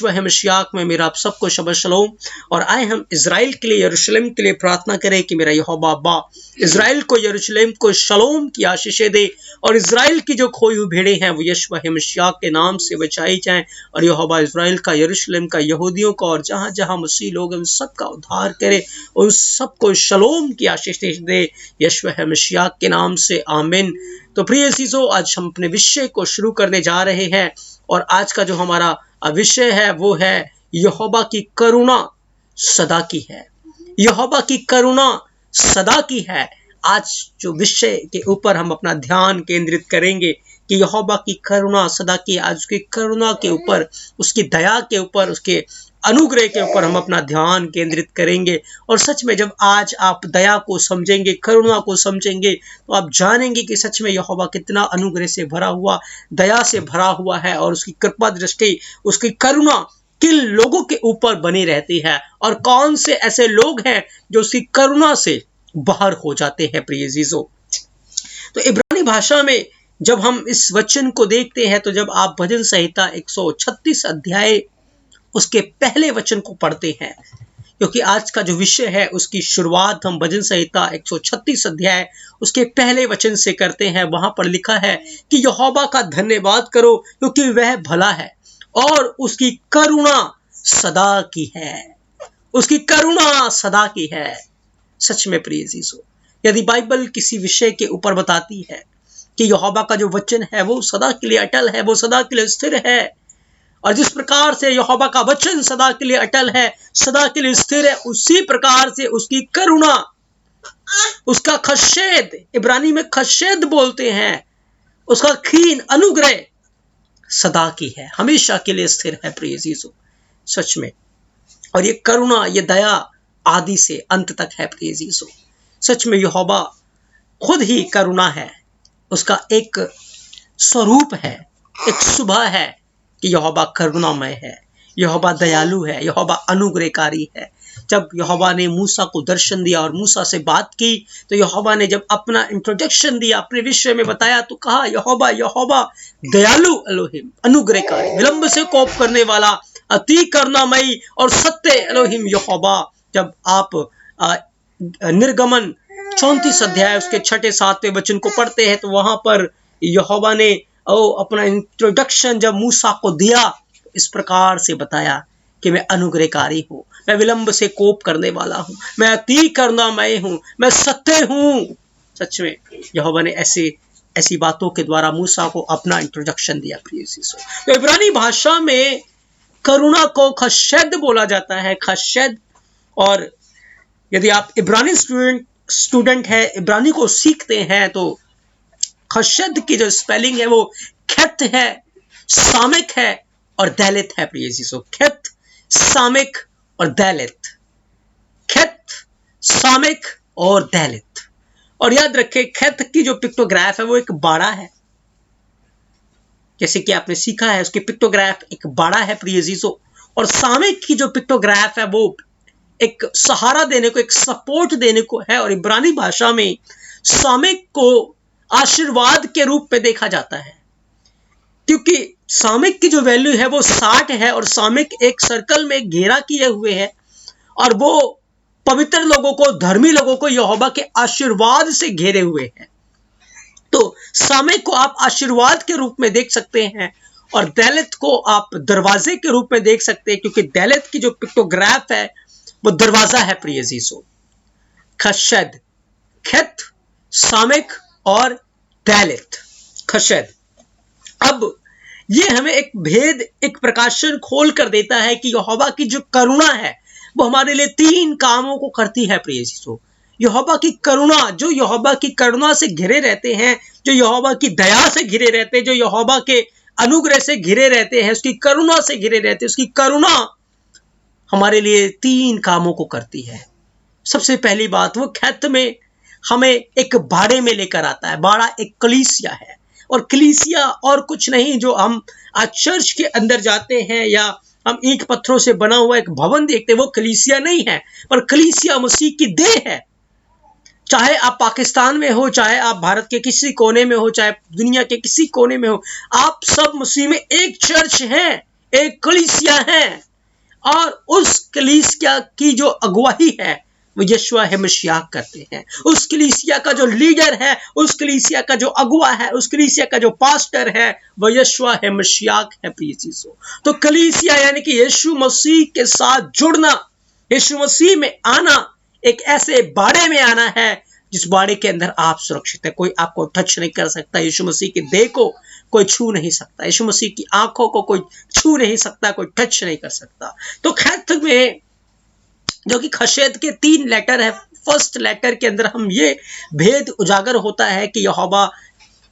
यशवा मसीह में मेरा आप सबको शबह शलोम। और आए हम इजराइल के लिए, यरूशलेम के लिए प्रार्थना करें कि मेरा यहोवा अब्बा इजराइल को, यरूशलेम को शलोम की आशीषें दे और इजराइल की जो खोई हुई भेड़ें हैं वो यशवा मसीह के नाम से बचाई जाएं। और यहोवा इजराइल का, यरूशलेम का, यहूदियों का और जहां जहां मसीह लोग उन सबका उद्धार करे, उन सबको शलोम की आशीषें दे यशवा मसीह के नाम से, आमीन। तो प्रिय चीजों, आज हम अपने विषय को शुरू करने जा रहे हैं और आज का जो हमारा विषय है वो है यहोवा की करुणा सदा की है। यहोवा की करुणा सदा की है। आज जो विषय के ऊपर हम अपना ध्यान केंद्रित करेंगे कि यहोवा की करुणा सदा की, आज उसकी करुणा के ऊपर, उसकी दया के ऊपर, उसके अनुग्रह के ऊपर हम अपना ध्यान केंद्रित करेंगे। और सच में जब आज आप दया को समझेंगे, करुणा को समझेंगे, तो आप जानेंगे कि सच में यहोवा कितना अनुग्रह से भरा हुआ, दया से भरा हुआ है और उसकी कृपा दृष्टि, उसकी करुणा किन लोगों के ऊपर बनी रहती है और कौन से ऐसे लोग हैं जो उसकी करुणा से बाहर हो जाते हैं। प्रिय जीजो, तो इब्रानी भाषा में जब हम इस वचन को देखते हैं, तो जब आप भजन संहिता 136 अध्याय उसके पहले वचन को पढ़ते हैं, क्योंकि आज का जो विषय है उसकी शुरुआत हम भजन संहिता 136 अध्याय उसके पहले वचन से करते हैं। वहां पर लिखा है कि यहोवा का धन्यवाद करो क्योंकि वह भला है और उसकी करुणा सदा की है। उसकी करुणा सदा की है। सच में प्रिय जीसो, यदि बाइबल किसी विषय के ऊपर बताती है कि यहोवा का जो वचन है वो सदा के लिए अटल है, वो सदा के लिए स्थिर है, और जिस प्रकार से यहोवा का वचन सदा के लिए अटल है, सदा के लिए स्थिर है, उसी प्रकार से उसकी करुणा, उसका खशेद, इब्रानी में खशेद बोलते हैं, उसका खीन अनुग्रह सदा की है, हमेशा के लिए स्थिर है। प्रिय जीसो, सच में, और ये करुणा, ये दया आदि से अंत तक है। प्रिय जीसो, सच में यहोवा खुद ही करुणा है, उसका एक स्वरूप है, एक सुबह है कि यहोवा करुणामय है, यहोवा दयालु है, यहोवा अनुग्रहकारी है। जब यहोवा ने मूसा को दर्शन दिया और मूसा से बात की, तो यहोवा ने जब अपना इंट्रोडक्शन दिया, अपने विषय में बताया, तो कहा यहोवा, यहोवा दयालु एलोहिम, अनुग्रहकारी, विलंब से कोप करने वाला, अति करुणामयी और सत्य एलोहिम यहोवा। जब आप निर्गमन 34 अध्याय उसके 6-7वें वचन को पढ़ते हैं, तो वहां पर यहोवा ने अपना इंट्रोडक्शन जब मूसा को दिया, तो इस प्रकार से बताया कि मैं अनुग्रहकारी हूं, मैं विलंब से कोप करने वाला हूं, मैं अति करुणामय हूं, मैं सत्य हूं। सच में यहोवा ने ऐसी बातों के द्वारा मूसा को अपना इंट्रोडक्शन दिया। प्रिय जीसो, तो इब्रानी भाषा में करुणा को खशेद बोला जाता है, खशेद। और यदि आप इब्रानी स्टूडेंट है, इब्रानी को सीखते हैं, तो खशद की जो स्पेलिंग है वो खेत है, सामिक है और दैलित है। प्रिय जीसो, खेत, सामिक और दैलित, खेत, सामिक और दैलित। और याद रखें, खेत की जो पिक्टोग्राफ है वो एक बाड़ा है, जैसे कि आपने सीखा है, उसकी पिक्टोग्राफ एक बाड़ा है। प्रिय जीसो, और सामिक की जो पिक्टोग्राफ है वो एक सहारा देने को, एक सपोर्ट देने को है। और इब्रानी भाषा में सामिक को आशीर्वाद के रूप में देखा जाता है, क्योंकि सामिक की जो वैल्यू है वो 60 है, और सामिक एक सर्कल में घेरा किए हुए है, और वो पवित्र लोगों को, धर्मी लोगों को यहोवा के आशीर्वाद से घेरे हुए हैं। तो सामिक को आप आशीर्वाद के रूप में देख सकते हैं, और दैलित को आप दरवाजे के रूप में देख सकते हैं, क्योंकि दैलित की जो पिक्टोग्राफ है वो दरवाजा है। प्रिय जीसो, खशद, खेत, सामिक और दैलित, खशद। अब ये हमें एक भेद, एक प्रकाशन खोल कर देता है कि यहोवा की जो करुणा है वो हमारे लिए 3 कामों को करती है। प्रिय जीसो, यहोवा की करुणा, जो यहोवा की करुणा से घिरे रहते हैं, जो यहोवा की दया से घिरे रहते हैं, जो यहोवा के अनुग्रह से घिरे रहते हैं, उसकी करुणा से घिरे रहते हैं, उसकी करुणा हमारे लिए 3 कामों को करती है। सबसे पहली बात, वो खेत में हमें एक बाड़े में लेकर आता है। बाड़ा एक कलीसिया है, और कलीसिया और कुछ नहीं, जो हम आज चर्च के अंदर जाते हैं या हम ईंट पत्थरों से बना हुआ एक भवन देखते हैं, वो कलीसिया नहीं है, पर कलीसिया मसीह की देह है। चाहे आप पाकिस्तान में हो, चाहे आप भारत के किसी कोने में हो, चाहे दुनिया के किसी कोने में हो, आप सब मसीह में एक चर्च हैं, एक कलीसिया है, और उस कलीसिया की जो अगुवाई है वो यीशुआ मसीह करते हैं। उस कलीसिया का जो लीडर है, उस कलीसिया का जो अगुवा है, उस कलीसिया का जो पास्टर है, वो यीशुआ मसीह है। प्रिय चीजों, तो कलीसिया यानी कि यीशु मसीह के साथ जुड़ना, यीशु मसीह में आना, एक ऐसे बाड़े में आना है जिस बाड़े के अंदर आप सुरक्षित है। कोई आपको टच नहीं कर सकता, यीशु मसीह के देह को कोई छू नहीं सकता, यीशु मसीह की आंखों को कोई छू नहीं सकता, कोई टच नहीं कर सकता। तो खैत में जो कि खशेद के 3 लेटर है, फर्स्ट लेटर के अंदर हम ये भेद उजागर होता है कि यहोवा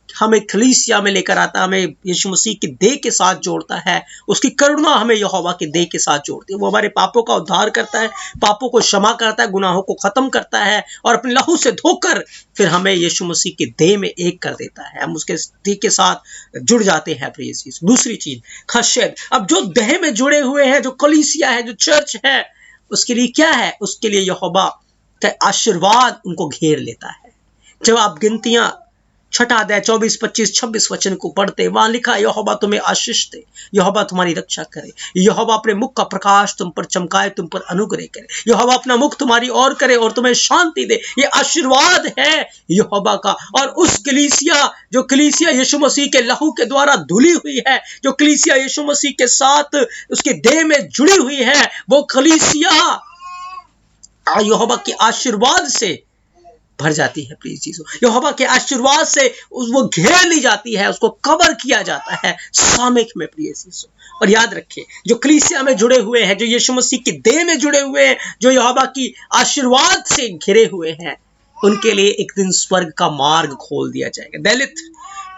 हमें कलीसिया में लेकर आता, हमें यीशु मसीह के देह के साथ जोड़ता है, उसकी करुणा हमें यहोवा के देह के साथ जोड़ती है। वो हमारे पापों का उद्धार करता है, पापों को क्षमा करता है, गुनाहों को खत्म करता है और अपने लहू से धोकर फिर हमें यीशु मसीह के देह में एक कर देता है। हम उसके देह के साथ जुड़ जाते हैं। प्रिय चीज, दूसरी चीज खशेद, अब जो देह में जुड़े हुए हैं, जो कलीसिया है, जो चर्च है, उसके लिए क्या है? उसके लिए यहोवा का आशीर्वाद उनको घेर लेता है। जब आप गिनतियां 6 अध्याय 24, 25, 26 वचन को पढ़ते, वहां लिखा है यहोवा तुम्हें आशीष दे, यहोवा तुम्हारी रक्षा करे, यहोवा अपने मुख का प्रकाश तुम पर चमकाए, तुम पर अनुग्रह करे, यहोवा अपना मुख तुम्हारी ओर करे और तुम्हें शांति दे। ये आशीर्वाद है यहोवा का। और उस कलीसिया, जो कलीसिया यीशु मसीह के लहू के द्वारा धुली हुई है, जो कलीसिया यीशु मसीह के साथ उसके देह में जुड़ी हुई है, वो कलीसिया यहोवा के आशीर्वाद से भर जाती है। प्रिय चीजों, यहोवा के आशीर्वाद से वो घेर ली जाती है, उसको कवर किया जाता है सामयिक में। प्रिय चीजों, और याद रखिए, जो कलीसिया में जुड़े हुए हैं, जो यीशु मसीह के देह में जुड़े हुए हैं, जो यहोवा की आशीर्वाद से घिरे हुए हैं, उनके लिए एक दिन स्वर्ग का मार्ग खोल दिया जाएगा। दलित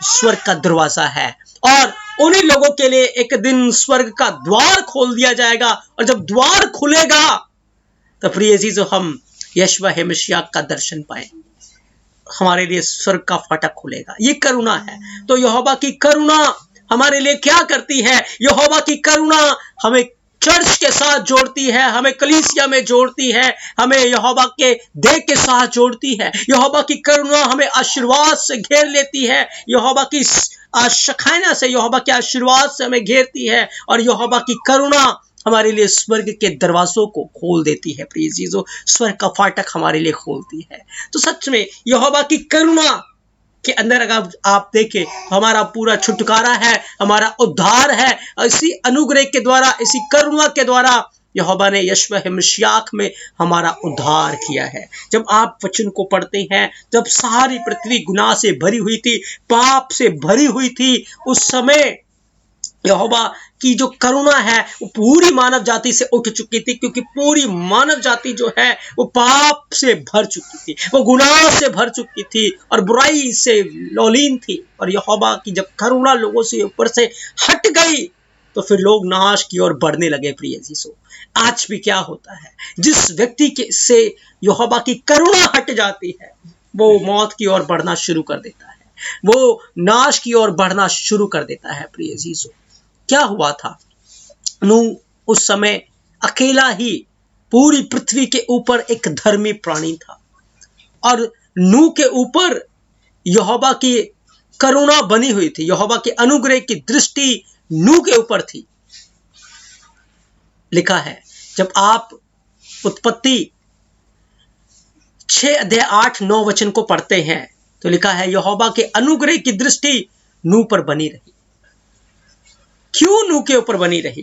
स्वर्ग का दरवाजा है, और उन्हीं लोगों के लिए एक दिन स्वर्ग का द्वार खोल दिया जाएगा। और जब द्वार खुलेगा तो प्रिय चीजों, हम यीशुआ मसीह का दर्शन पाए, हमारे लिए स्वर्ग का फाटक खुलेगा। ये करुणा है। तो यहोवा की करुणा हमारे लिए क्या करती है? यहोवा की करुणा हमें चर्च के साथ जोड़ती है, हमें कलीसिया में जोड़ती है, हमें यहोवा के देह के साथ जोड़ती है। यहोवा की करुणा हमें आशीर्वाद से घेर लेती है, यहोवा की शखाना से, यहोवा के आशीर्वाद से हमें घेरती है, और यहोवा की करुणा हमारे लिए स्वर्ग के दरवाजों को खोल देती है। प्रिय चीजों, स्वर्ग का फाटक हमारे लिए खोलती है। तो सच में यहोवा की करुणा के अंदर अगर आप देखें, हमारा पूरा छुटकारा है, हमारा उद्धार है। इसी अनुग्रह के द्वारा, इसी करुणा के द्वारा यहोवा ने यीशु मसीह में हमारा उद्धार किया है। जब आप वचन को पढ़ते हैं, जब सारी पृथ्वी गुनाह से भरी हुई थी, पाप से भरी हुई थी, उस समय यहोवा की जो करुणा है वो पूरी मानव जाति से उठ चुकी थी, क्योंकि पूरी मानव जाति जो है वो पाप से भर चुकी थी, वो गुनाह से भर चुकी थी और बुराई से लौलीन थी। और यहोवा की जब करुणा लोगों से ऊपर से हट गई तो फिर लोग नाश की ओर बढ़ने लगे। प्रिय जीसो, आज भी क्या होता है? जिस व्यक्ति के से यहोवा की करुणा हट जाती है, वो मौत की ओर बढ़ना शुरू कर देता है, वो नाश की ओर बढ़ना शुरू कर देता है। प्रिय जीसो, क्या हुआ था? नूह उस समय अकेला ही पूरी पृथ्वी के ऊपर एक धर्मी प्राणी था, और नूह के ऊपर यहोवा की करुणा बनी हुई थी, यहोवा के अनुग्रह की दृष्टि नूह के ऊपर थी। लिखा है, जब आप उत्पत्ति 6 अध्याय 8-9 वचन को पढ़ते हैं तो लिखा है, यहोवा के अनुग्रह की दृष्टि नूह पर बनी रही। क्यों नूह के ऊपर बनी रही?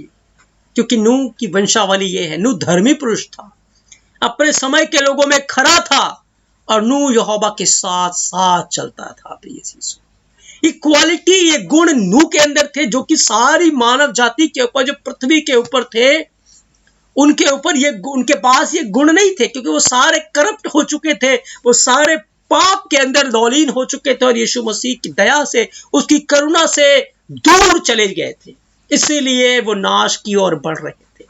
क्योंकि नूह की वंशावली ये है, नूह धर्मी पुरुष था, अपने समय के लोगों में खरा था, और नूह यहोवा के साथ साथ चलता था। प्रिय चीजों, ये क्वालिटी, ये गुण नूह के अंदर थे, जो कि सारी मानव जाति के ऊपर, जो पृथ्वी के ऊपर थे, उनके ऊपर ये, उनके पास ये गुण नहीं थे, क्योंकि वो सारे करप्ट हो चुके थे, वो सारे पाप के अंदर लौलीन हो चुके थे, और यीशु मसीह की दया से, उसकी करुणा से दूर चले गए थे, इसीलिए वो नाश की ओर बढ़ रहे थे।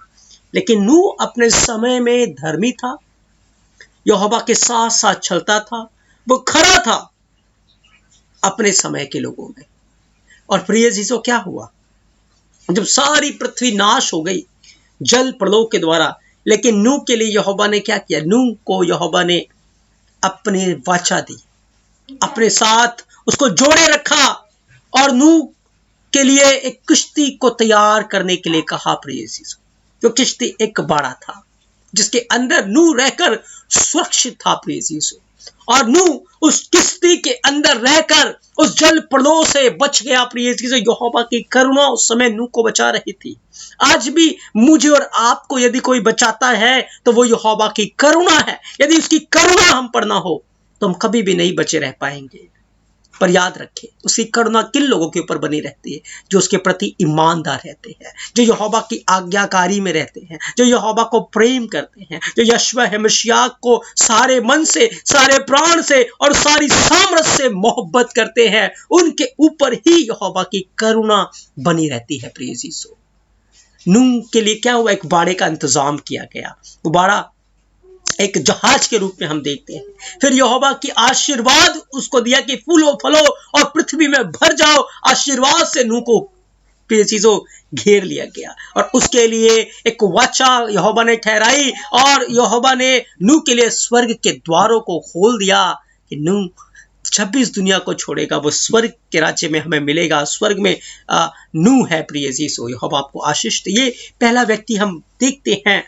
लेकिन नूह अपने समय में धर्मी था, यहोवा के साथ साथ चलता था, वो खरा था अपने समय के लोगों में। और प्रिय जीसो, क्या हुआ? जब सारी पृथ्वी नाश हो गई जल प्रलय के द्वारा, लेकिन नूह के लिए यहोवा ने क्या किया? नूह को यहोवा ने अपनी वाचा दी, अपने साथ उसको जोड़े रखा, और नूह के लिए एक किश्ती को तैयार करने के लिए कहा प्रिय यीशु। जो किश्ती एक बाड़ा था जिसके अंदर नूह रहकर सुरक्षित था प्रिय यीशु, और नूह उस किश्ती के अंदर रहकर उस जल प्रलय से बच गया प्रिय यीशु। यहोवा की करुणा उस समय नूह को बचा रही थी। आज भी मुझे और आपको यदि कोई बचाता है तो वो यहोवा की करुणा है। यदि उसकी करुणा हम पर ना हो तो हम कभी भी नहीं बचे रह पाएंगे। पर याद रखें, उसकी करुणा किन लोगों के ऊपर बनी रहती है? जो उसके प्रति ईमानदार रहते हैं, जो यहोवा की आज्ञाकारी में रहते हैं, जो यहोवा को प्रेम करते हैं, जो यशवा मसीह को सारे मन से, सारे प्राण से और सारी सामर्थ्य से मोहब्बत करते हैं, उनके ऊपर ही यहोवा की करुणा बनी रहती है प्रिय यीशु। नूह के लिए क्या हुआ? एक बाड़े का इंतजाम किया गया। वो बाड़ा एक जहाज के रूप में हम देखते हैं। फिर यहोवा की आशीर्वाद उसको दिया कि फूलो फलो और पृथ्वी में भर जाओ। आशीर्वाद से नूह को प्रिय चीजों घेर लिया गया, और उसके लिए एक वाचा यहोवा ने ठहराई, और यहोवा ने नूह के लिए स्वर्ग के द्वारों को खोल दिया कि नूह जब भी इस दुनिया को छोड़ेगा वो स्वर्ग के राज्य में हमें मिलेगा। स्वर्ग में नूह है प्रिय यीशु। यहोवा आपको आशीष दे। ये पहला व्यक्ति हम देखते हैं।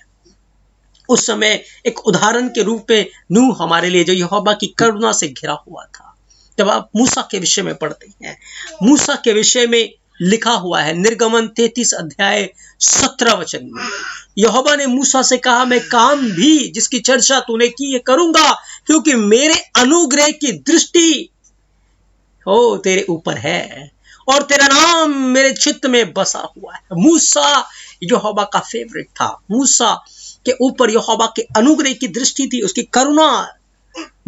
उस समय एक उदाहरण के रूप में नूह हमारे लिए जो यहोवा की करुणा से घिरा हुआ था। जब आप मूसा के विषय में पढ़ते हैं, मूसा के विषय में लिखा हुआ है निर्गमन 33 अध्याय 17 वचन में, यहोवा ने मूसा से कहा, मैं काम भी जिसकी चर्चा तूने की है करूंगा, क्योंकि मेरे अनुग्रह की दृष्टि हो तेरे ऊपर है और तेरा नाम मेरे चित्त में बसा हुआ है। मूसा यहोवा का फेवरेट था। मूसा के ऊपर यहोवा के अनुग्रह की दृष्टि थी, उसकी करुणा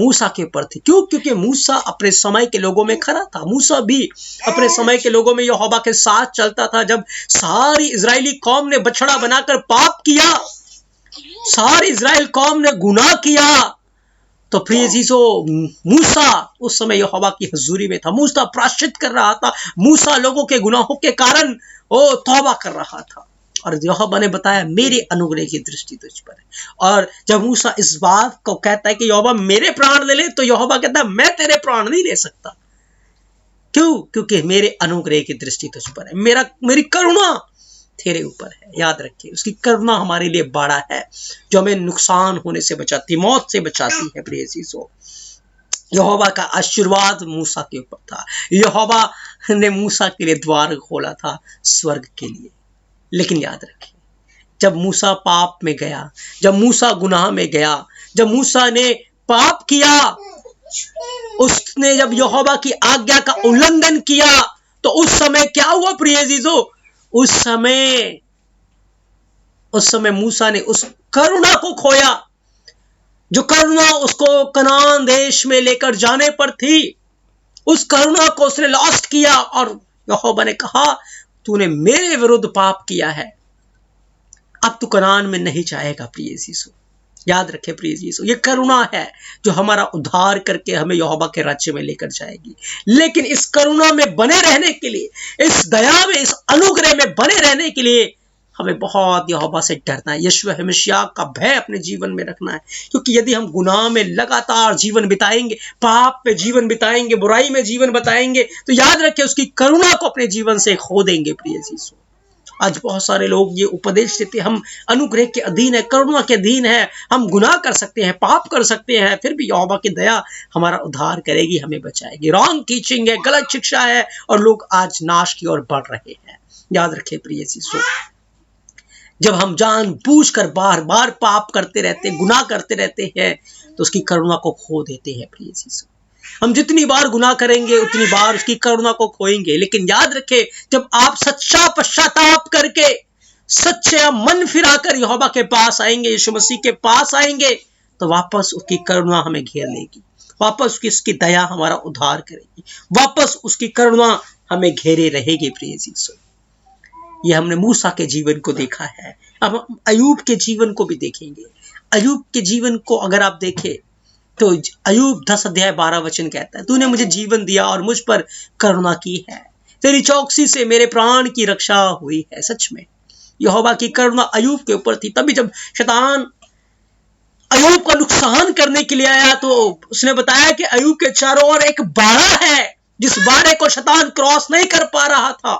मूसा के ऊपर थी। क्यों? क्योंकि मूसा अपने समय के लोगों में खड़ा था। मूसा भी अपने समय के लोगों में यहोवा के साथ चलता था। जब सारी इजरायली कौम ने बछड़ा बनाकर पाप किया, सारी इजराइल कौम ने गुनाह किया, तो प्रिय जीसो मूसा उस समय यहोवा की हजूरी में था। मूसा प्रायश्चित कर रहा था। मूसा लोगों के गुनाहों के कारण तौबा कर रहा था, और यहोवा ने बताया मेरे अनुग्रह की दृष्टि तुझ पर है। और जब मूसा इस बात को कहता है कि यहोवा मेरे प्राण ले ले, तो यहोवा कहता है मैं तेरे प्राण नहीं ले सकता। क्यों? क्योंकि मेरे अनुग्रह की दृष्टि तुझ पर है, मेरी करुणा तेरे ऊपर है। याद रखिए, उसकी करुणा हमारे लिए बड़ा है, जो हमें नुकसान होने से बचाती, मौत से बचाती है। प्रिय यीशु, यहोवा का आशीर्वाद मूसा के ऊपर था। यहोवा ने मूसा के लिए द्वार खोला था स्वर्ग के लिए। लेकिन याद रखिए, जब मूसा पाप में गया, जब मूसा गुनाह में गया, जब मूसा ने पाप किया, उसने जब यहोवा की आज्ञा का उल्लंघन किया, तो उस समय क्या हुआ प्रिय यीशु? उस समय मूसा ने उस करुणा को खोया, जो करुणा उसको कनान देश में लेकर जाने पर थी। उस करुणा को उसने लॉस्ट किया, और यहोवा ने कहा तूने मेरे विरुद्ध पाप किया है, अब तू कनान में नहीं जाएगा। प्रिय यीशु, याद रखे प्रिय यीशु, ये करुणा है जो हमारा उद्धार करके हमें यहोवा के राज्य में लेकर जाएगी। लेकिन इस करुणा में बने रहने के लिए, इस दया में, इस अनुग्रह में बने रहने के लिए हमें बहुत यहोवा से डरना है। यीशु मसीह का भय अपने जीवन में रखना है। क्योंकि यदि हम गुनाह में लगातार जीवन बिताएंगे, पाप में जीवन बिताएंगे, बुराई में जीवन बिताएंगे, तो याद रखें उसकी करुणा को अपने जीवन से खो देंगे। प्रिय यीशु, आज बहुत सारे लोग ये उपदेश देते हैं हम अनुग्रह के अधीन है, करुणा के अधीन है, हम गुनाह कर सकते हैं, पाप कर सकते हैं, फिर भी यहोवा की दया हमारा उद्धार करेगी, हमें बचाएगी। रॉन्ग टीचिंग है, गलत शिक्षा है, और लोग आज नाश की ओर बढ़ रहे हैं। याद रखें प्रिय यीशु, जब हम जानबूझकर बार बार पाप करते रहते, गुनाह करते रहते हैं, तो उसकी करुणा को खो देते हैं। प्रिय यीशु, हम जितनी बार गुनाह करेंगे उतनी बार उसकी करुणा को खोएंगे। लेकिन याद रखें, जब आप सच्चा पश्चाताप करके, सच्चा मन फिराकर यहोवा के पास आएंगे, यीशु मसीह के पास आएंगे, तो वापस उसकी करुणा हमें घेर लेगी, वापस उसकी दया हमारा उद्धार करेगी, वापस उसकी करुणा हमें घेरे रहेगी। प्रिय यीशु, ये हमने मूसा के जीवन को देखा है, अब हम अयूब के जीवन को भी देखेंगे। अयूब के जीवन को अगर आप देखें तो अयूब 10 अध्याय 12 वचन कहता है, तूने मुझे जीवन दिया और मुझ पर करुणा की है, तेरी चौकसी से मेरे प्राण की रक्षा हुई है। सच में यहोवा की करुणा अयूब के ऊपर थी। तभी जब शैतान अयूब का नुकसान करने के लिए आया, तो उसने बताया कि अयूब के चारों ओर एक बाड़ा है, जिस बाड़े को शैतान क्रॉस नहीं कर पा रहा था।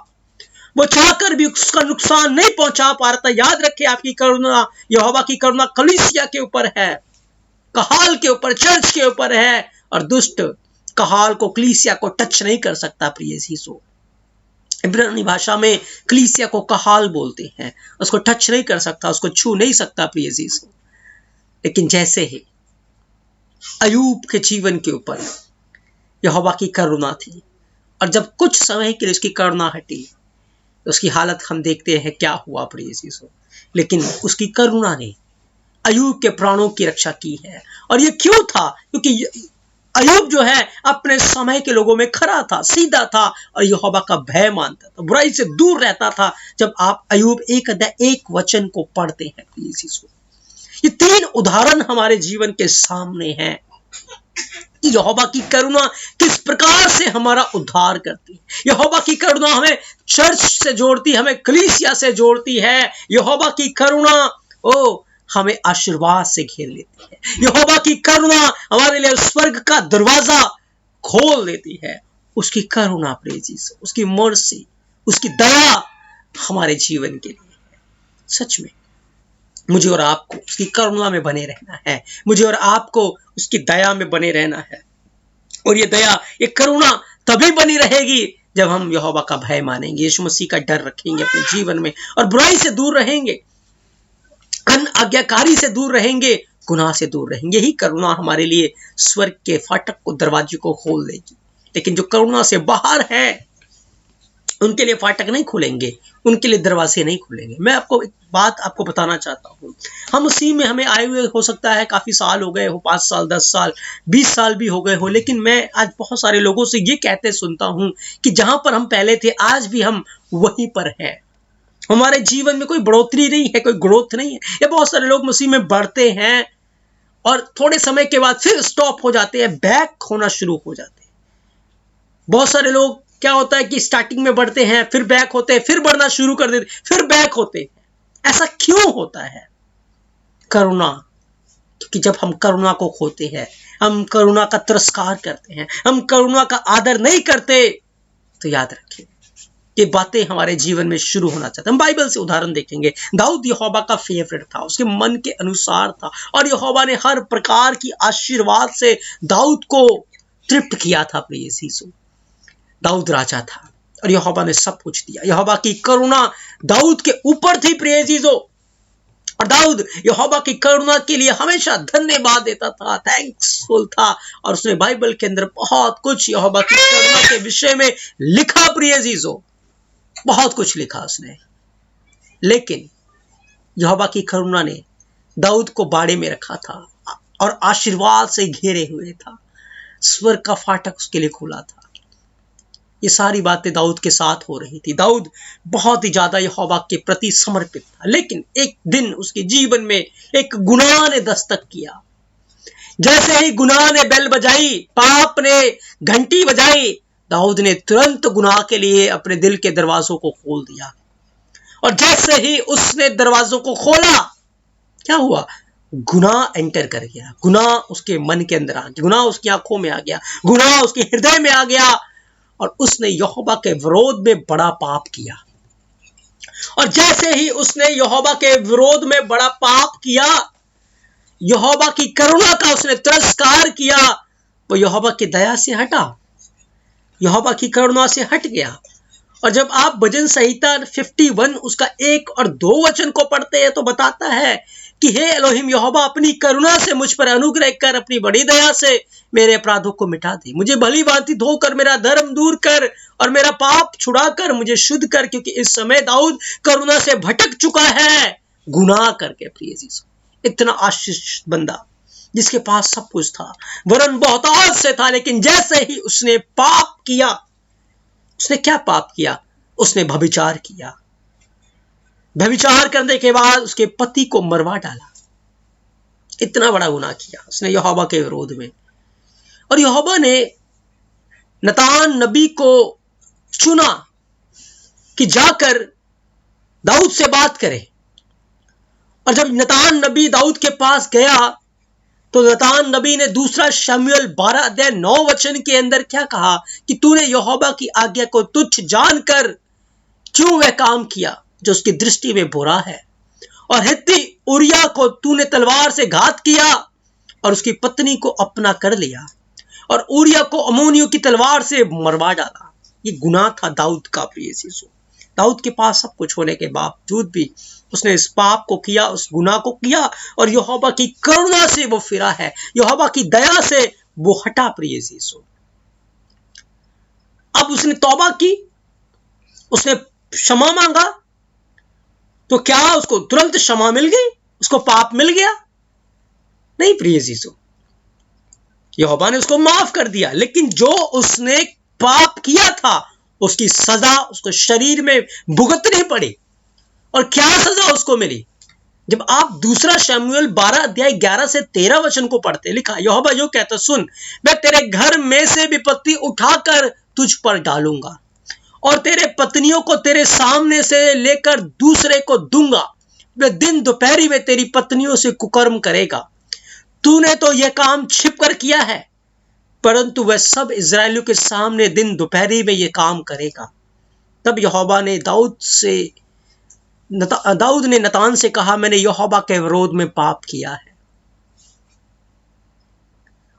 वो चाहकर भी उसका नुकसान नहीं पहुंचा पा रहा था। याद रखे, आपकी करुणा, यहोवा की करुणा कलीसिया के ऊपर है, कहाल के ऊपर, चर्च के ऊपर है, और दुष्ट कहाल को, कलीसिया को टच नहीं कर सकता। प्रिय यीशु, इब्रानी भाषा में कलीसिया को कहाल बोलते हैं, उसको टच नहीं कर सकता, उसको छू नहीं सकता। प्रिय यीशु, लेकिन जैसे ही अयूब के जीवन के ऊपर यहोवा की करुणा थी, और जब कुछ समय के लिए उसकी करुणा हटी, तो उसकी हालत हम देखते हैं क्या हुआ। प्रिय यीशु, लेकिन उसकी करुणा ने अयूब के प्राणों की रक्षा की है। और ये क्यों था? क्योंकि अयूब जो है अपने समय के लोगों में खरा था, सीधा था, और यहोवा का भय मानता था, बुराई से दूर रहता था। जब आप अयूब 1:1 को पढ़ते हैं, प्रिय यीशु, ये 3 उदाहरण हमारे जीवन के सामने हैं। यहोवा की करुणा किस प्रकार से हमारा उद्धार करती है। यहोवा की करुणा हमें चर्च से जोड़ती, हमें कलीसिया से जोड़ती है। यहोवा की करुणा हमें आशीर्वाद से घेर लेती है। यहोवा की करुणा हमारे लिए स्वर्ग का दरवाजा खोल देती है। उसकी करुणा, प्रिय यीशु, उसकी मर्सी, उसकी दया हमारे जीवन के लिए है। सच में मुझे और आपको उसकी करुणा में बने रहना है, मुझे और आपको उसकी दया में बने रहना है। और ये दया, ये करुणा तभी बनी रहेगी जब हम यहोवा का भय मानेंगे, यीशु मसीह का डर रखेंगे अपने जीवन में, और बुराई से दूर रहेंगे, आज्ञाकारी से दूर रहेंगे, गुनाह से दूर रहेंगे। यही करुणा हमारे लिए स्वर्ग के फाटक को, दरवाजे को खोल देगी। लेकिन जो करुणा से बाहर है, उनके लिए फाटक नहीं खुलेंगे, उनके लिए दरवाजे नहीं खुलेंगे। मैं आपको एक बात आपको बताना चाहता हूँ, हम उसी में हमें आए हुए हो सकता है काफी साल हो गए हो, 5 साल, 10 साल, 20 साल भी हो गए हो, लेकिन मैं आज बहुत सारे लोगों से ये कहते सुनता हूँ कि जहां पर हम पहले थे, आज भी हम वहीं पर हैं। हमारे जीवन में कोई बढ़ोतरी नहीं है, कोई ग्रोथ नहीं है। या बहुत सारे लोग मसीह में बढ़ते हैं और थोड़े समय के बाद फिर स्टॉप हो जाते हैं, बैक होना शुरू हो जाते हैं। बहुत सारे लोग, क्या होता है कि स्टार्टिंग में बढ़ते हैं, फिर बैक होते हैं, फिर बढ़ना शुरू कर देते, फिर बैक होते हैं। ऐसा क्यों होता है? करुणा। क्योंकि जब हम करुणा को खोते हैं, हम करुणा का तिरस्कार करते हैं, हम करुणा का आदर नहीं करते, तो याद रखिए ये बातें हमारे जीवन में शुरू होना चाहते हैं। हम बाइबल से उदाहरण देखेंगे। दाऊद यहोवा का फेवरेट था, उसके मन के अनुसार था, और यहोवा ने हर प्रकार की आशीर्वाद से दाऊद को तृप्त किया था। प्रिय यीशु, दाऊद राजा था और यहोवा ने सब कुछ दिया। यहोवा की करुणा दाऊद के ऊपर थी। प्रिय यीशु, और दाऊद यहोवा की करुणा के लिए हमेशा धन्यवाद देता था, थैंक्सफुल था। और उसने बाइबल के अंदर बहुत कुछ यहोवा की करुणा के विषय में लिखा। प्रिय यीशु, बहुत कुछ लिखा उसने। लेकिन यहोवा की करुणा ने दाऊद को बाड़े में रखा था और आशीर्वाद से घेरे हुए था। स्वर्ग का फाटक उसके लिए खुला था। ये सारी बातें दाऊद के साथ हो रही थी। दाऊद बहुत ही ज्यादा यहोवा के प्रति समर्पित था। लेकिन एक दिन उसके जीवन में एक गुनाह ने दस्तक किया। जैसे ही गुनाह ने बेल बजाई, पाप ने घंटी बजाई, दाऊद ने तुरंत गुनाह के लिए अपने दिल के दरवाजों को खोल दिया। और जैसे ही उसने दरवाजों को खोला, क्या हुआ? गुनाह एंटर कर गया। गुनाह उसके मन के अंदर आ गया, गुनाह उसकी आंखों में आ गया, गुनाह उसके हृदय में आ गया, और उसने यहोवा के विरोध में बड़ा पाप किया। और जैसे ही उसने यहोवा के विरोध में बड़ा पाप किया, यहोवा की करुणा का उसने तिरस्कार किया, वो यहोवा की दया से हटा, यहोवा की करुणा से हट गया। और जब आप भजन संहिता 51 उसका 1 और 2 वचन को पढ़ते हैं, तो बताता है कि हे एलोहिम यहोवा, अपनी करुणा से मुझ पर अनुग्रह कर, अपनी बड़ी दया से मेरे अपराधों को मिटा दे, मुझे भली भांति धोकर मेरा धर्म दूर कर, और मेरा पाप छुड़ा कर मुझे शुद्ध कर। क्योंकि इस समय दाऊद करुणा से भटक चुका है, गुनाह करके। प्रिय यीशु, इतना आशीषित बंदा जिसके पास सब कुछ था, वरन बहुतायत से था, लेकिन जैसे ही उसने पाप किया, उसने क्या पाप किया? उसने व्यभिचार किया। व्यभिचार करने के बाद उसके पति को मरवा डाला। इतना बड़ा गुनाह किया उसने यहोवा के विरोध में। और यहोवा ने नतान नबी को चुना कि जाकर दाऊद से बात करे। और जब नतान नबी दाऊद के पास गया, तो नतान नबी ने 2 शमूएल 12:9 के अंदर क्या कहा कि तूने यहोवा की आज्ञा को तुच्छ जानकर क्यों वह काम किया जो उसकी दृष्टि में बुरा है? और हित्ती उरिया को तूने तलवार से घात किया और उसकी पत्नी को अपना कर लिया और उरिया को अमोनियों की तलवार से मरवा डाला। ये गुनाह था दाऊद का, प्रिय यीशु। दाऊद के पास सब कुछ होने के बावजूद भी उसने इस पाप को किया, उस गुनाह को किया, और यहोवा की करुणा से वो फिरा है, यहोवा की दया से वो हटा, प्रिय यीशु। अब उसने तौबा की, उसने क्षमा मांगा, तो क्या उसको तुरंत क्षमा मिल गई? उसको पाप मिल गया? नहीं प्रिय यीशु, यहोवा ने उसको माफ कर दिया, लेकिन जो उसने पाप किया था उसकी सजा उसको शरीर में भुगतनी पड़ी। और क्या सजा उसको मिली? जब आप दूसरा शमूएल 12 अध्याय 11 से 13 वचन को पढ़ते, लिखा यहोवा यो कहता, सुन, मैं तेरे घर में से विपत्ति उठाकर तुझ पर डालूंगा और तेरे पत्नियों को तेरे सामने से लेकर दूसरे को दूंगा। वे दिन दोपहरी में तेरी पत्नियों से कुकर्म करेगा। तूने तो यह काम छिप कर किया है, परंतु वह सब इजरायलियों के सामने दिन दोपहरी में यह काम करेगा। तब यहोवा ने दाऊद ने नतान से कहा, मैंने यहोवा के विरोध में पाप किया है।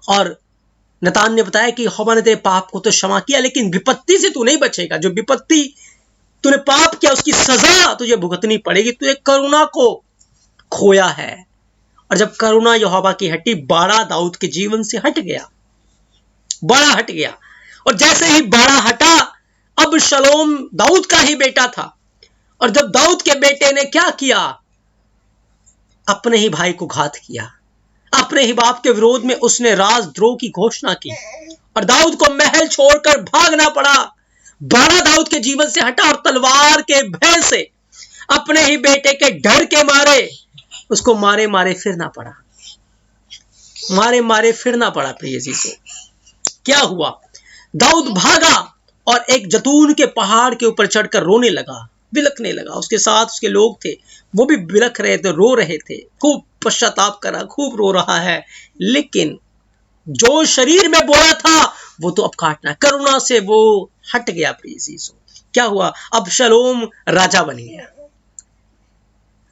और नतान ने बताया कि यहोवा ने तेरे पाप को तो क्षमा किया, लेकिन विपत्ति से तू नहीं बचेगा। जो विपत्ति तूने पाप किया उसकी सजा तुझे भुगतनी पड़ेगी। तूने करुणा को खोया है, और जब करुणा यहोवा की हटी, बाड़ा दाऊद के जीवन से हट गया, बाड़ा हट गया। और जैसे ही बाड़ा हटा, अब शलोम दाऊद का ही बेटा था, और जब दाऊद के बेटे ने क्या किया? अपने ही भाई को घात किया, अपने ही बाप के विरोध में उसने राजद्रोह की घोषणा की, और दाऊद को महल छोड़कर भागना पड़ा। बाड़ा दाऊद के जीवन से हटा, और तलवार के भय से, अपने ही बेटे के डर के मारे उसको मारे मारे फिरना पड़ा, मारे मारे फिरना पड़ा। प्रिय यीशु, क्या हुआ? दाऊद भागा और एक जतून के पहाड़ के ऊपर चढ़कर रोने लगा, बिलखने लगा। उसके साथ उसके लोग थे, वो भी बिलख रहे थे, रो रहे थे, खूब पश्चाताप करा, खूब रो रहा है। लेकिन जो शरीर में बोया था वो तो अब काटना, करुणा से वो हट गया। प्रिय यीशु, क्या हुआ? अब शलोम राजा बन गया।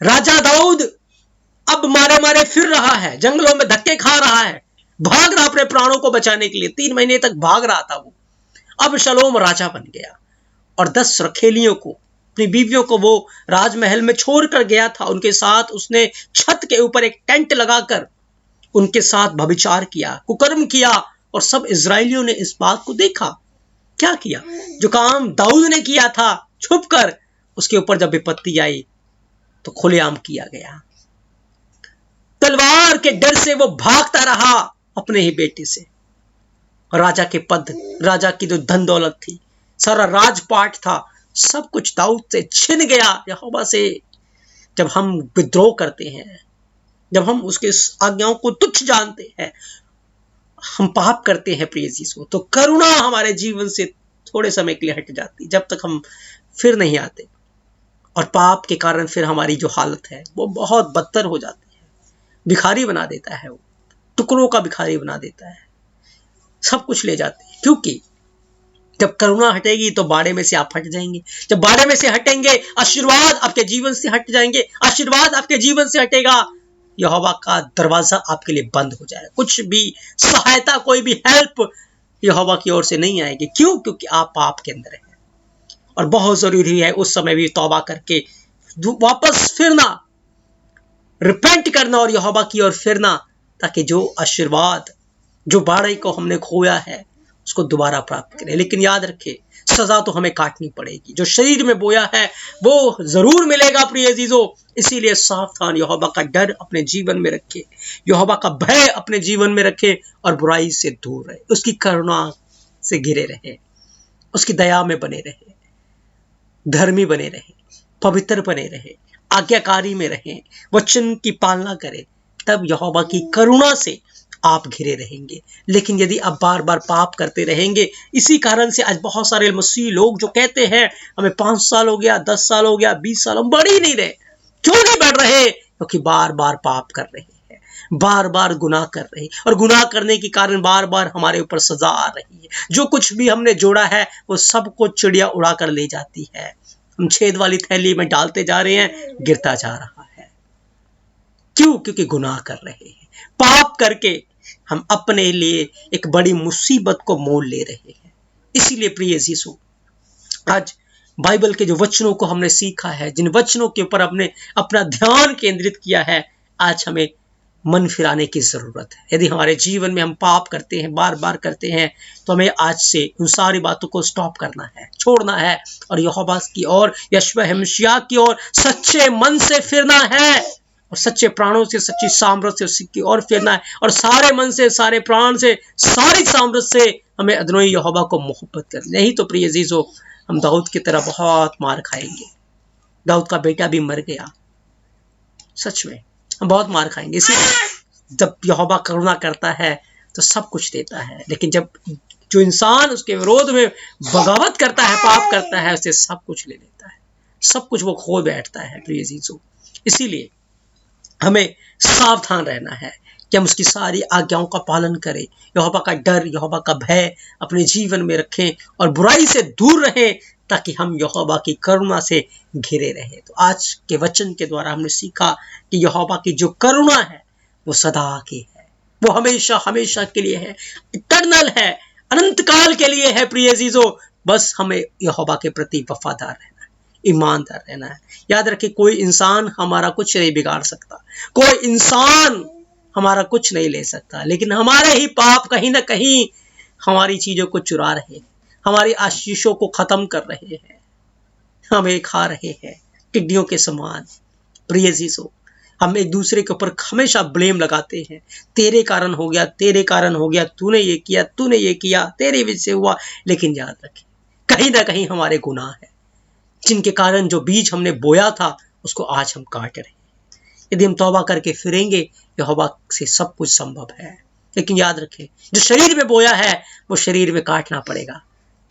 राजा दाऊद अब मारे मारे फिर रहा है, जंगलों में धक्के खा रहा है, भाग रहा अपने प्राणों को बचाने के लिए। 3 महीने तक भाग रहा था वो। अब शलोम राजा बन गया, और 10 रखेलियों को, अपनी बीवियों को वो राजमहल में छोड़कर गया था। उनके साथ उसने छत के ऊपर एक टेंट लगाकर उनके साथ व्यभिचार किया, कुकर्म किया, और सब इजरायलियों ने इस बात को देखा। क्या किया? जो काम दाऊद ने किया था छुपकर, उसके ऊपर जब विपत्ति आई तो खुलेआम किया गया। तलवार के डर से वो भागता रहा अपने ही बेटे से। राजा के पद, राजा की जो धन दौलत थी, सारा राजपाट था, सब कुछ दाऊद से छिन गया यहोवा से। जब हम विद्रोह करते हैं, जब हम उसके आज्ञाओं को तुच्छ जानते हैं, हम पाप करते हैं प्रिय यीशु, तो करुणा हमारे जीवन से थोड़े समय के लिए हट जाती, जब तक हम फिर नहीं आते। और पाप के कारण फिर हमारी जो हालत है वो बहुत बदतर हो जाती है, भिखारी बना देता है, वो टुकड़ों का भिखारी बना देता है, सब कुछ ले जाते हैं। क्योंकि जब करुणा हटेगी तो बाड़े में से आप हट जाएंगे, जब बाड़े में से हटेंगे आशीर्वाद आपके जीवन से हट जाएंगे, आशीर्वाद आपके जीवन से हटेगा, यहोवा का दरवाजा आपके लिए बंद हो जाएगा। कुछ भी सहायता, कोई भी हेल्प यहोवा की ओर से नहीं आएगी। क्यों? क्योंकि आप पाप के अंदर हैं। और बहुत जरूरी है उस समय भी तौबा करके वापस फिरना, रिपेंट करना और यहोवा की ओर फिरना, ताकि जो आशीर्वाद, जो बाड़े को हमने खोया है, उसको दोबारा प्राप्त करें। लेकिन याद रखें, सजा तो हमें काटनी पड़ेगी। जो शरीर में बोया है वो जरूर मिलेगा प्रिय अजीजों। इसीलिए सावधान, यहोवा का डर अपने जीवन में रखे, यहोवा का भय अपने जीवन में रखे, और बुराई से दूर रहे, उसकी करुणा से घिरे रहे, उसकी दया में बने रहे, धर्मी बने रहे, पवित्र बने रहे, आज्ञाकारी में रहे, वचन की पालना करें। तब यहोवा की करुणा से आप घिरे रहेंगे। लेकिन यदि आप बार बार पाप करते रहेंगे, इसी कारण से आज बहुत सारे मसीह लोग जो कहते हैं हमें 5 साल हो गया, 10 साल हो गया, 20 साल, हम बढ़ ही नहीं रहे। क्यों नहीं बढ़ रहे? क्योंकि बार बार पाप कर रहे हैं, बार बार गुनाह कर रहे हैं, और गुनाह करने के कारण बार बार हमारे ऊपर सजा आ रही है। जो कुछ भी हमने जोड़ा है वो सब कुछ चिड़िया उड़ा कर ले जाती है। हम छेद वाली थैली में डालते जा रहे हैं, गिरता जा रहा है। क्यों? क्योंकि गुनाह कर रहे हैं, पाप करके हम अपने लिए एक बड़ी मुसीबत को मोल ले रहे हैं। इसीलिए प्रिय यीशु, आज बाइबल के जो वचनों को हमने सीखा है, जिन वचनों के ऊपर हमने अपना ध्यान केंद्रित किया है, आज हमें मन फिराने की जरूरत है। यदि हमारे जीवन में हम पाप करते हैं, बार बार करते हैं, तो हमें आज से उन सारी बातों को स्टॉप करना है, छोड़ना है और यहोवा की ओर, यहोवा हमेशा की ओर सच्चे मन से फिरना है और सच्चे प्राणों से, सच्ची सामर्थ्य से उसकी ओर फिरना है और सारे मन से, सारे प्राण से, सारी सामर्थ्य से हमें अदनोई यहोवा को मोहब्बत करनी। नहीं तो प्रिय अजीजों, हम दाऊद की तरह बहुत मार खाएंगे। दाऊद का बेटा भी मर गया, सच में हम बहुत मार खाएंगे। इसीलिए जब यहोवा करुणा करता है तो सब कुछ देता है, लेकिन जब जो इंसान उसके विरोध में बगावत करता है, पाप करता है, उसे सब कुछ ले लेता है, सब कुछ वो खो बैठता है प्रिय अजीजों। इसीलिए हमें सावधान रहना है कि हम उसकी सारी आज्ञाओं का पालन करें, यहोवा का डर, यहोवा का भय अपने जीवन में रखें और बुराई से दूर रहें, ताकि हम यहोवा की करुणा से घिरे रहें। तो आज के वचन के द्वारा हमने सीखा कि यहोवा की जो करुणा है वो सदा की है, वो हमेशा हमेशा के लिए है, इटर्नल है, अनंत काल के लिए है। प्रिय अजीजों, बस हमें यहोवा के प्रति वफादार रहना है, ईमानदार रहना है। याद रखें, कोई इंसान हमारा कुछ नहीं बिगाड़ सकता, कोई इंसान हमारा कुछ नहीं ले सकता, लेकिन हमारे ही पाप कहीं ना कहीं हमारी चीजों को चुरा रहे हैं, हमारी आशीषों को खत्म कर रहे हैं, हमें खा रहे हैं टिड्डियों के समान। प्रिय अजीजों, हम एक दूसरे के ऊपर हमेशा ब्लेम लगाते हैं, तेरे कारण हो गया, तेरे कारण हो गया, तूने ये किया, तूने ये किया, तेरे वजह से हुआ। लेकिन याद रखें, कहीं ना कहीं हमारे गुनाह है, जिनके कारण जो बीज हमने बोया था उसको आज हम काट रहे हैं। यदि हम तौबा करके फिरेंगे, यहोवा से सब कुछ संभव है। लेकिन याद रखें, जो शरीर में बोया है वो शरीर में काटना पड़ेगा,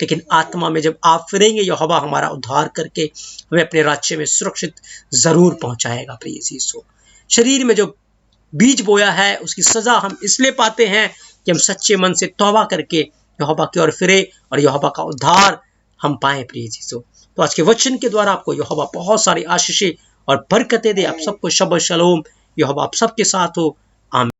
लेकिन आत्मा में जब आप फिरेंगे, यहोवा हमारा उद्धार करके हमें अपने राज्य में सुरक्षित जरूर पहुंचाएगा। प्रिय यीशु, शरीर में जो बीज बोया है उसकी सजा हम इसलिए पाते हैं कि हम सच्चे मन से तौबा करके यहोवा की ओर फिरे और यहोवा का उद्धार हम पाएं। प्रिय यीशु, तो आज के वचन के द्वारा आपको यहोवा बहुत सारी आशीषें और बरकतें दे। आप सबको शब शलोम, यहोवा आप सबके साथ हो। आमीन।